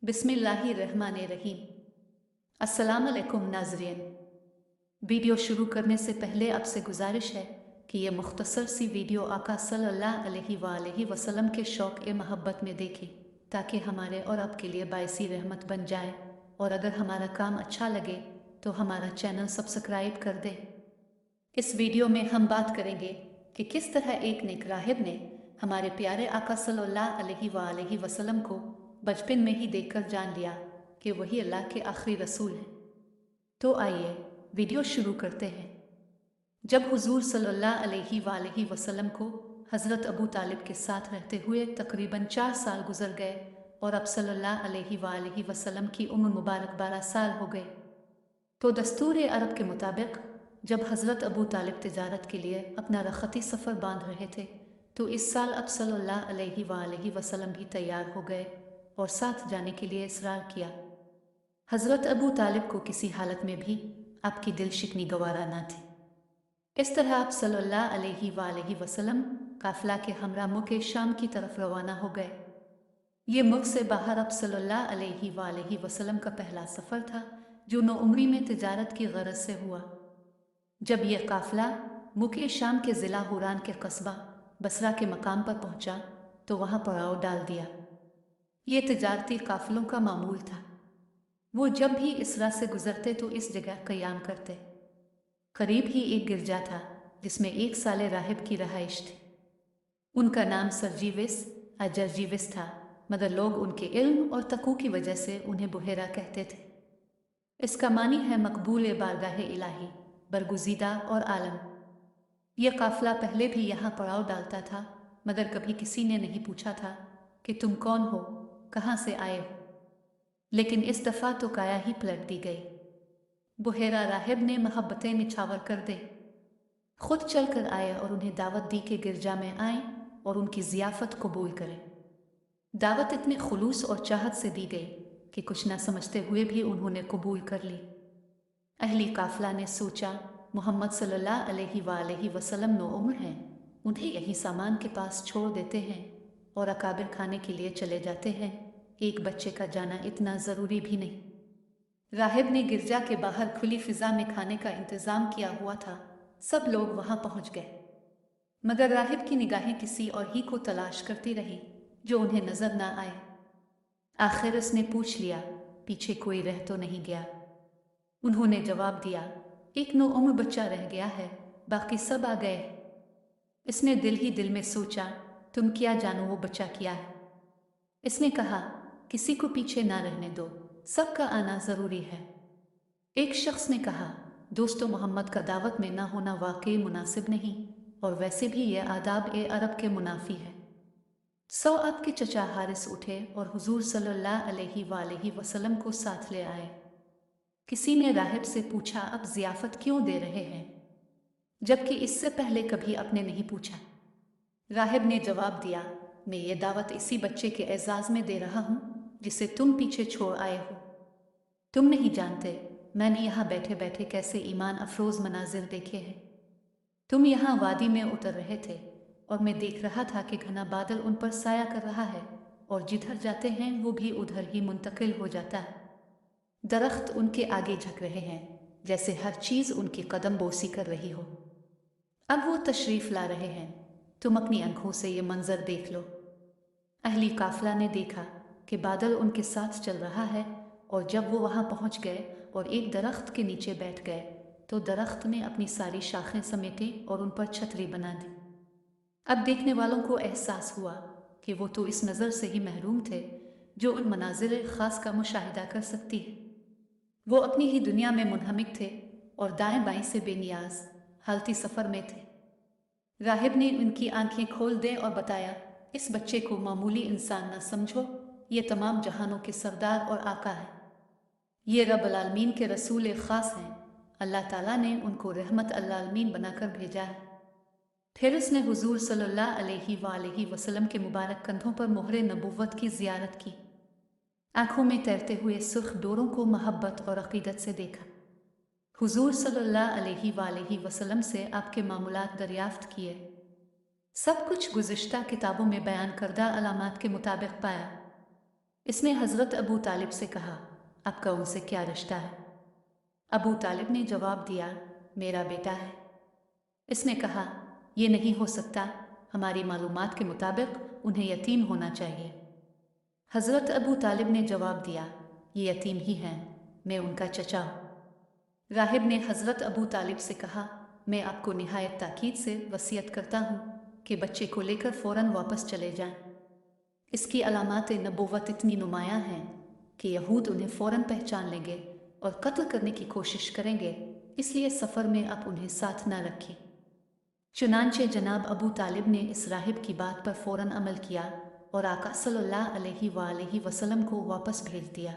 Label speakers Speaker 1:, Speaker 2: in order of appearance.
Speaker 1: बिस्मिल्लाहिर्रहमानिर्रहीम। अस्सलाम अलैकुम नाज़रीन। वीडियो शुरू करने से पहले आपसे गुजारिश है कि ये मुख्तसर सी वीडियो आका सल्लल्लाहु अलैहि वसल्लम के शौक़ ए महब्बत में देखें ताकि हमारे और आपके लिए बाइसी रहमत बन जाए। और अगर हमारा काम अच्छा लगे तो हमारा चैनल सब्सक्राइब कर दें। इस वीडियो में हम बात करेंगे कि किस तरह एक नेक राहिब ने हमारे प्यारे आका सल्लल्लाहु अलैहि वसल्लम को बचपन में ही देखकर जान लिया कि वही अल्लाह के आखिरी रसूल हैं। तो आइए वीडियो शुरू करते हैं। जब हुजूर सल्लल्लाहु अलैहि वसल्लम को हज़रत अबू तालिब के साथ रहते हुए तकरीबन 4 साल गुजर गए और अब सल्लल्लाहु अलैहि वसल्लम की उम्र मुबारक 12 साल हो गए, तो दस्तूर अरब के मुताबिक जब हज़रत अबू तालिब तिजारत के लिए अपना रखती सफ़र बांध रहे थे तो इस साल अब सल्लल्लाहु अलैहि वसल्लम भी तैयार हो गए और साथ जाने के लिए इसरार किया। हज़रत अबू तालिब को किसी हालत में भी आपकी दिल शिकनी गवारा न थी। इस तरह आप सल्लल्लाहु अलैहि वसल्लम काफिला के हमरा मुल्क शाम की तरफ रवाना हो गए। ये मुल्क से बाहर अब सल्लल्लाहु अलैहि वसल्लम का पहला सफ़र था जो नौउम्री में तिजारत की गरज से हुआ। जब यह काफिला मुल्क शाम के ज़िला हुरान के कस्बा बसरा के मकाम पर पहुंचा तो वहां पड़ाव डाल दिया। ये तिजारती काफिलों का मामूल था। वो जब भी इस राह से गुजरते तो इस जगह क़याम करते। करीब ही एक गिरजा था जिसमें एक साले राहिब की रहाइश थी। उनका नाम सरजीविस अजरजीविस था, मगर लोग उनके इल्म और तकू की वजह से उन्हें बुहेरा कहते थे। इसका मानी है मकबूल बारगाह इलाही, बरगुज़ीदा और आलम। यह काफिला पहले भी यहाँ पड़ाव डालता था, मगर कभी किसी ने नहीं पूछा था कि तुम कौन हो, कहाँ से आए हो। लेकिन इस दफ़ा तो काया ही पलट दी गई। बुहेरा राहिब ने मोहब्बतें निछावर कर दे खुद चल कर आए और उन्हें दावत दी कि गिरजा में आए और उनकी ज़ियाफ़त कबूल करें। दावत इतने खुलूस और चाहत से दी गई कि कुछ ना समझते हुए भी उन्होंने कबूल कर ली। अहली काफिला ने सोचा मोहम्मद सल्लल्लाहु अलैहि वसल्लम नौउम्र हैं, उन्हें यही सामान के पास छोड़ देते हैं और अकाबिर खाने के लिए चले जाते हैं। एक बच्चे का जाना इतना ज़रूरी भी नहीं। राहिब ने गिरजा के बाहर खुली फिजा में खाने का इंतज़ाम किया हुआ था। सब लोग वहां पहुंच गए, मगर राहिब की निगाहें किसी और ही को तलाश करती रही जो उन्हें नजर ना आए। आखिर उसने पूछ लिया, पीछे कोई रह तो नहीं गया? उन्होंने जवाब दिया, एक नौउम्र बच्चा रह गया है, बाकी सब आ गए। इसने दिल ही दिल में सोचा, तुम क्या जानो वो बच्चा क्या है। इसने कहा, किसी को पीछे ना रहने दो, सबका आना ज़रूरी है। एक शख्स ने कहा, दोस्तों मोहम्मद का दावत में ना होना वाकई मुनासिब नहीं, और वैसे भी यह आदाब ए अरब के मुनाफी है। सौ आपके चचा हारिस उठे और हुजूर सल्लल्लाहु अलैहि वसल्लम को साथ ले आए। किसी ने राहिब से पूछा, अब ज़ियाफ़त क्यों दे रहे हैं, जबकि इससे पहले कभी आपने नहीं पूछा। राहिब ने जवाब दिया, मैं ये दावत इसी बच्चे के एजाज़ में दे रहा हूँ जिसे तुम पीछे छोड़ आए हो। तुम नहीं जानते मैंने यहाँ बैठे बैठे कैसे ईमान अफरोज़ मनाजिर देखे हैं। तुम यहाँ वादी में उतर रहे थे और मैं देख रहा था कि घना बादल उन पर साया कर रहा है और जिधर जाते हैं वो भी उधर ही मुंतकिल हो जाता है। दरख्त उनके आगे झुक रहे हैं जैसे हर चीज़ उनकी कदम बोसी कर रही हो। अब वो तशरीफ़ ला रहे हैं, तुम अपनी आंखों से ये मंजर देख लो। अहली काफिला ने देखा कि बादल उनके साथ चल रहा है, और जब वो वहां पहुंच गए और एक दरख्त के नीचे बैठ गए तो दरख्त ने अपनी सारी शाखें समेटी और उन पर छतरी बना दी। अब देखने वालों को एहसास हुआ कि वो तो इस नज़र से ही महरूम थे जो उन मनाजिर ख़ास का मुशाहिदा कर सकती है। वो अपनी ही दुनिया में मुनहमिक थे और दाएं बाएं से बेनियाज हालती सफ़र में थे। राहिब ने उनकी आंखें खोल दें और बताया, इस बच्चे को मामूली इंसान न समझो, ये तमाम जहानों के सरदार और आका है। ये रब्बुल आलमीन के रसूल ख़ास हैं। अल्लाह ताला ने उनको रहमत अल आलमीन बनाकर भेजा है। फिर उसने हुजूर सल्लल्लाहु अलैहि वसल्लम के मुबारक कंधों पर मोहरे नबुव्वत की ज़ियारत की। आंखों में तैरते हुए सुर्ख डोरों को मोहब्बत और अक़ीदत से देखा। हुजूर सल्लल्लाहु अलैहि वसल्लम से आपके मामूलात दरियाफ्त किए। सब कुछ गुज़िश्ता किताबों में बयान करदा अलामात के मुताबिक पाया। इसने हज़रत अबू तालिब से कहा, आपका उनसे क्या रिश्ता है? अबू तालिब ने जवाब दिया, मेरा बेटा है। इसने कहा, ये नहीं हो सकता, हमारी मालूमात के मुताबिक उन्हें यतीम होना चाहिए। हज़रत अबू तालिब ने जवाब दिया, ये यतीम ही हैं, मैं उनका चचा हूँ। राहिब ने हज़रत अबू तालिब से कहा, मैं आपको निहायत ताकीद से वसीयत करता हूँ कि बच्चे को लेकर फ़ौरन वापस चले जाएं। इसकी अलामात नबूवत इतनी नुमायाँ हैं कि यहूद उन्हें फ़ौरन पहचान लेंगे और कत्ल करने की कोशिश करेंगे, इसलिए सफ़र में आप उन्हें साथ न रखें। चुनांचे जनाब अबू तालिब ने इस राहिब की बात पर फ़ौरन अमल किया और आका सल्लल्लाहु अलैहि वसल्लम को वापस भेज दिया।